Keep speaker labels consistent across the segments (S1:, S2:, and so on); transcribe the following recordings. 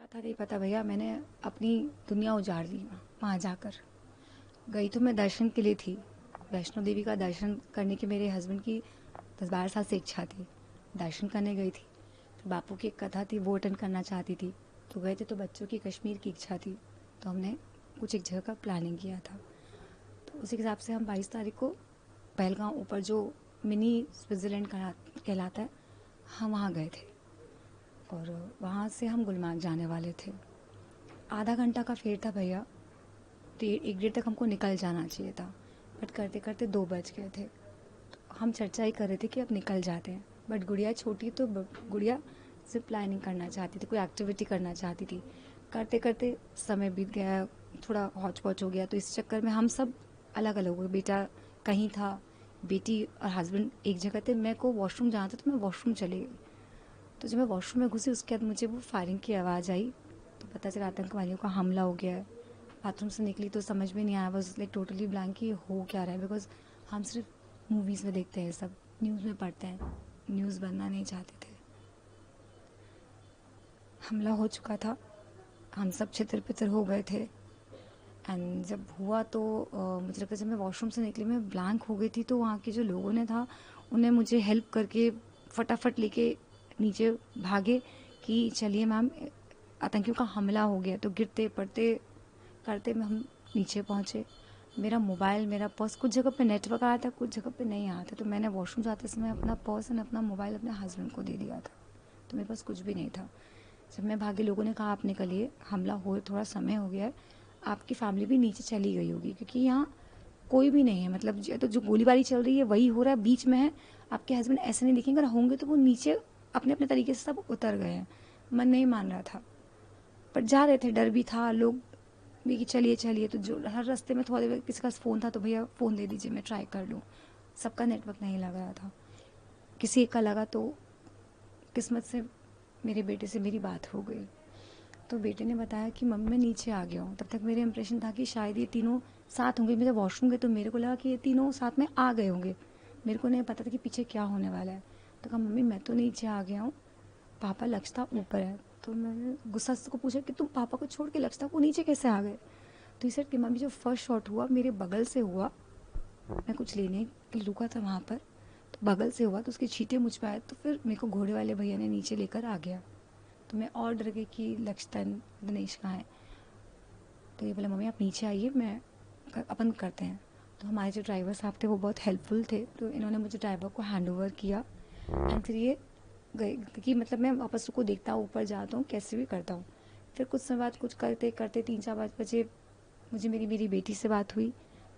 S1: पता नहीं पता भैया, मैंने अपनी दुनिया उजाड़ दी वहाँ जाकर। गई तो मैं दर्शन के लिए थी। वैष्णो देवी का दर्शन करने की मेरे हस्बैंड की 10-12 साल से इच्छा थी। दर्शन करने गई थी। फिर बापू की एक कथा थी, वो अटेंड करना चाहती थी। तो गए थे, तो बच्चों की कश्मीर की इच्छा थी, तो हमने कुछ एक जगह का प्लानिंग किया था। तो उसी हिसाब से हम 22 तारीख को पहलगांव ऊपर जो मिनी स्विट्ज़रलैंड कहलाता है, हम वहाँ गए थे। और वहाँ से हम गुलमार्ग जाने वाले थे। आधा घंटा का फेर था भैया। 1 डेढ़ तक हमको निकल जाना चाहिए था, बट करते करते 2 बज गए थे। तो हम चर्चा ही कर रहे थे कि अब निकल जाते हैं, बट गुड़िया छोटी, तो गुड़िया सिर्फ प्लानिंग करना चाहती थी, कोई एक्टिविटी करना चाहती थी। करते करते समय बीत गया, थोड़ा हौच पौच हो गया। तो इस चक्कर में हम सब अलग अलग हो गए। बेटा कहीं था, बेटी और हस्बैंड एक जगह थे। मेरे को वॉशरूम जाना था, तो मैं वॉशरूम चली गई। तो जब मैं वॉशरूम में घुसी, उसके बाद मुझे वो फायरिंग की आवाज़ आई। तो पता चला आतंकवादियों का हमला हो गया है। बाथरूम से निकली तो समझ में नहीं आया, बस लाइक टोटली ब्लैंक कि हो क्या रहा है। बिकॉज हम सिर्फ मूवीज़ में देखते हैं, सब न्यूज़ में पढ़ते हैं, न्यूज़ बनना नहीं चाहते थे। हमला हो चुका था, हम सब छितर पितर हो गए थे। एंड जब हुआ तो मुझे लगता है जब मैं वॉशरूम से निकली, मैं ब्लैंक हो गई थी। तो वहाँ के जो लोगों ने था, उन्हें मुझे हेल्प करके फटाफट लेके नीचे भागे कि चलिए मैम, आतंकियों का हमला हो गया। तो गिरते पड़ते करते में हम नीचे पहुँचे। मेरा मोबाइल, मेरा पर्स, कुछ जगह पे नेटवर्क आया था, कुछ जगह पे नहीं आया था। तो मैंने वॉशरूम जाते समय अपना पर्स और अपना मोबाइल अपने हस्बैंड को दे दिया था। तो मेरे पास कुछ भी नहीं था। जब मैं भागी, लोगों ने कहा आप निकलिए, हमला हो थोड़ा समय हो गया है, आपकी फैमिली भी नीचे चली गई होगी, क्योंकि यहाँ कोई भी नहीं है। मतलब तो जो गोलीबारी चल रही है वही हो रहा है, बीच में है। आपके हस्बैंड ऐसे नहीं दिखेंगे, अगर होंगे तो वो नीचे अपने अपने तरीके से सब उतर गए हैं। मन नहीं मान रहा था, पर जा रहे थे, डर भी था। लोग भी कि चलिए चलिए। तो जो हर रास्ते में थोड़ी देर किसी का फ़ोन था, तो भैया फ़ोन दे दीजिए, मैं ट्राई कर लूँ। सबका नेटवर्क नहीं लग रहा था। किसी एक का लगा, तो किस्मत से मेरे बेटे से मेरी बात हो गई। तो बेटे ने बताया कि मम्मी मैं नीचे आ गया हूँ। तब तक मेरे इंप्रेशन था कि शायद ये तीनों साथ होंगे। मैं जब वॉशरूम गई तो मेरे को लगा कि ये तीनों साथ में आ गए होंगे। मेरे को नहीं पता था कि पीछे क्या होने वाला है। तो कहा मम्मी मैं तो नीचे आ गया हूँ, पापा लक्षता ऊपर है। तो मैंने गुस्सा से को पूछा कि तुम पापा को छोड़ के लक्षता को नीचे कैसे आ गए। तो इसे कि मम्मी जो फर्स्ट शॉट हुआ मेरे बगल से हुआ, मैं कुछ लेने के लिए रुका था वहाँ पर, तो बगल से हुआ, तो उसके छींटे मुझ पर आए। तो फिर मेरे को घोड़े वाले भैया ने नीचे लेकर आ गया। तो मैं और डर गई कि लक्षतन दिनेश कहाँ है। तो ये बोला मम्मी आप नीचे आइए, मैं अपन करते हैं। तो हमारे जो ड्राइवर साहब थे वो बहुत हेल्पफुल थे। तो इन्होंने मुझे ड्राइवर को हैंड ओवर किया। एंड फिर ये गए कि मतलब मैं वापस उसको देखता हूँ, ऊपर जाता हूँ, कैसे भी करता हूँ। फिर कुछ समय बाद कुछ करते करते 3-4 बजे मुझे मेरी मेरी बेटी से बात हुई।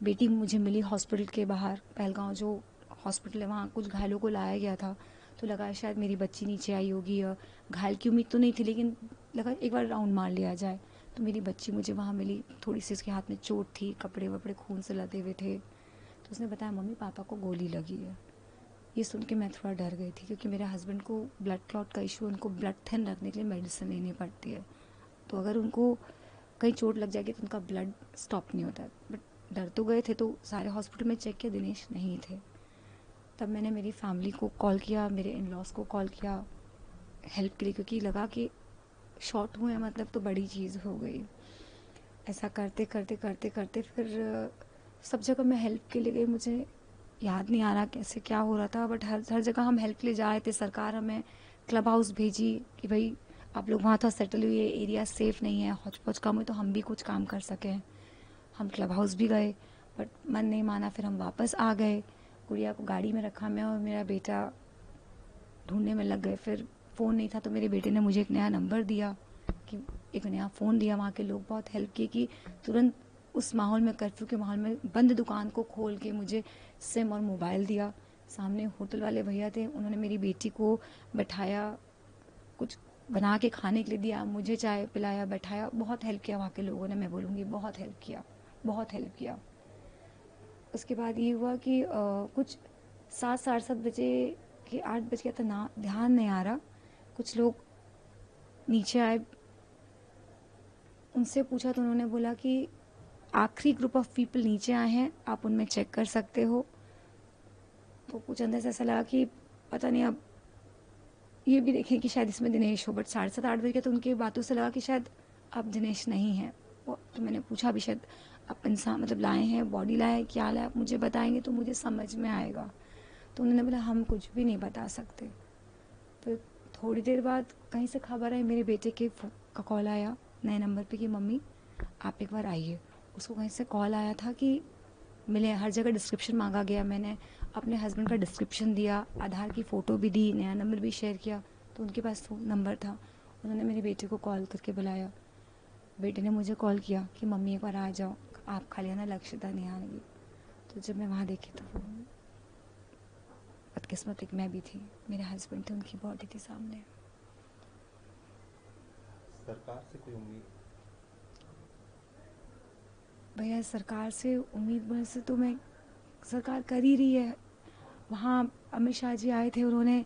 S1: बेटी मुझे मिली हॉस्पिटल के बाहर, पहलगांव जो हॉस्पिटल है वहाँ कुछ घायलों को लाया गया था। तो लगा शायद मेरी बच्ची नीचे आई होगी, या घायल की उम्मीद तो नहीं थी, लेकिन लगा एक बार राउंड मार लिया जाए। तो मेरी बच्ची मुझे वहाँ मिली, थोड़ी सी उसके हाथ में चोट थी, कपड़े वपड़े खून से लदे हुए थे। तो उसने बताया मम्मी पापा को गोली लगी है। ये सुन के मैं थोड़ा डर गई थी, क्योंकि मेरे हस्बैंड को ब्लड क्लॉट का इशू, उनको ब्लड थिन रखने के लिए मेडिसिन लेनी पड़ती है। तो अगर उनको कहीं चोट लग जाएगी तो उनका ब्लड स्टॉप नहीं होता है। बट डर तो गए थे, तो सारे हॉस्पिटल में चेक किया, दिनेश नहीं थे। तब मैंने मेरी फैमिली को कॉल किया, मेरे इन लॉज को कॉल किया हेल्प के लिए, क्योंकि लगा कि शॉर्ट हुए हैं मतलब तो बड़ी चीज़ हो गई। ऐसा करते करते करते करते फिर सब जगह मैं हेल्प के लिए गई। मुझे याद नहीं आ रहा कैसे क्या हो रहा था, बट हर हर जगह हम हेल्प के लिए जा रहे थे। सरकार हमें क्लब हाउस भेजी कि भाई आप लोग वहाँ तो सेटल हुई है, एरिया सेफ़ नहीं है, हौच पौच कम हुई, तो हम भी कुछ काम कर सकें। हम क्लब हाउस भी गए, बट मन नहीं माना। फिर हम वापस आ गए, गुड़िया को गाड़ी में रखा, मैं और मेरा बेटा ढूंढने में लग गए। फिर फ़ोन नहीं था, तो मेरे बेटे ने मुझे एक नया नंबर दिया, कि एक नया फ़ोन दिया। वहाँ के लोग बहुत हेल्प किए कि तुरंत उस माहौल में, कर्फ्यू के माहौल में, बंद दुकान को खोल के मुझे सिम और मोबाइल दिया। सामने होटल वाले भैया थे, उन्होंने मेरी बेटी को बैठाया, कुछ बना के खाने के लिए दिया, मुझे चाय पिलाया, बैठाया। बहुत हेल्प किया वहाँ के लोगों ने, मैं बोलूँगी बहुत हेल्प किया, बहुत हेल्प किया। उसके बाद ये हुआ कि कुछ 7, 7:30 बजे कि 8 बज गया था ना, ध्यान नहीं आ रहा। कुछ लोग नीचे आए, उनसे पूछा तो उन्होंने बोला कि आखिरी ग्रुप ऑफ पीपल नीचे आए हैं, आप उनमें चेक कर सकते हो। तो कुछ अंदर से ऐसा लगा कि पता नहीं अब ये भी देखें कि शायद इसमें दिनेश हो, बट 7:30-8 बजे के तो उनकी बातों से लगा कि शायद अब दिनेश नहीं है वो। तो मैंने पूछा भी शायद आप इंसान मतलब लाए हैं, बॉडी लाए हैं, क्या लाए, आप मुझे बताएंगे तो मुझे समझ में आएगा। तो उन्होंने बोला हम कुछ भी नहीं बता सकते। फिर थोड़ी देर बाद कहीं से खबर आई, मेरे बेटे के का कॉल आया नए नंबर पे कि मम्मी आप एक बार आइए। उसको कहीं से कॉल आया था कि मिले, हर जगह डिस्क्रिप्शन मांगा गया। मैंने अपने हस्बैंड का डिस्क्रिप्शन दिया, आधार की फ़ोटो भी दी, नया नंबर भी शेयर किया, तो उनके पास नंबर था। उन्होंने मेरे बेटे को कॉल करके बुलाया। बेटे ने मुझे कॉल किया कि मम्मी एक बार आ जाओ, आप खाली आना, लक्ष्यता नहीं आएगी। तो जब मैं वहाँ देखी तो वो बदकिस्मत एक मैं भी थी, मेरे हस्बैंड थे, उनकी बॉडी थी सामने।
S2: सरकार से कोई उम्मीद?
S1: भैया सरकार से उम्मीद वैसे तो मैं, सरकार कर ही रही है। वहाँ अमित शाह जी आए थे, उन्होंने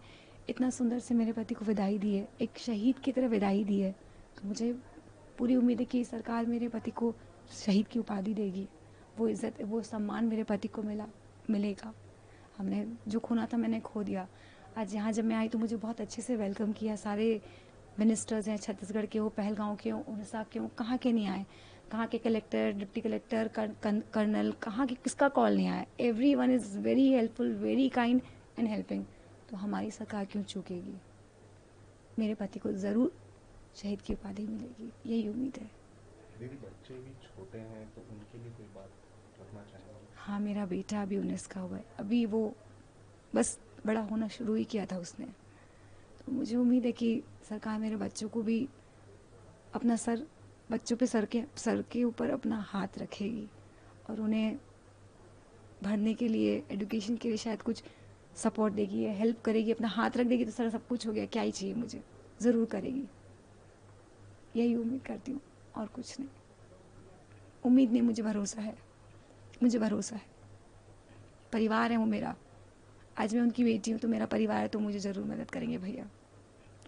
S1: इतना सुंदर से मेरे पति को विदाई दी है, एक शहीद की तरह विदाई दी है। तो मुझे पूरी उम्मीद है कि सरकार मेरे पति को शहीद की उपाधि देगी, वो इज़्ज़त वो सम्मान मेरे पति को मिलेगा। हमने जो खोना था मैंने खो दिया। आज यहाँ जब मैं आई तो मुझे बहुत अच्छे से वेलकम किया। सारे मिनिस्टर्स हैं छत्तीसगढ़ के, हो पहलगांव के, हो उड़ीसा के, हो कहाँ के नहीं आए, कहाँ के कलेक्टर, डिप्टी कलेक्टर, कर्नल, कहाँ के किसका कॉल नहीं आया। Every one is very helpful, very kind and helping. तो हमारी सरकार क्यों चूकेगी? मेरे पति को ज़रूर शहीद की उपाधि मिलेगी, यही उम्मीद है।
S2: दीदी बच्चे भी छोटे हैं तो उनके लिए कोई बात रखना चाहेंगे?
S1: हाँ, मेरा बेटा अभी 19 का हुआ है, अभी वो बस बड़ा होना शुरू ही किया था उसने। तो मुझे उम्मीद है कि सरकार मेरे बच्चों को भी अपना सर, बच्चों पे सर के ऊपर अपना हाथ रखेगी और उन्हें भरने के लिए, एजुकेशन के लिए शायद कुछ सपोर्ट देगी, हेल्प करेगी, अपना हाथ रख देगी तो सर सब कुछ हो गया, क्या ही चाहिए मुझे, ज़रूर करेगी। यही उम्मीद करती हूँ और कुछ नहीं। उम्मीद नहीं, मुझे भरोसा है, मुझे भरोसा है। परिवार है वो मेरा, आज मैं उनकी बेटी हूँ तो मेरा परिवार है, तो मुझे ज़रूर मदद करेंगे भैया,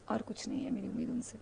S1: और कुछ नहीं है मेरी उम्मीद उनसे।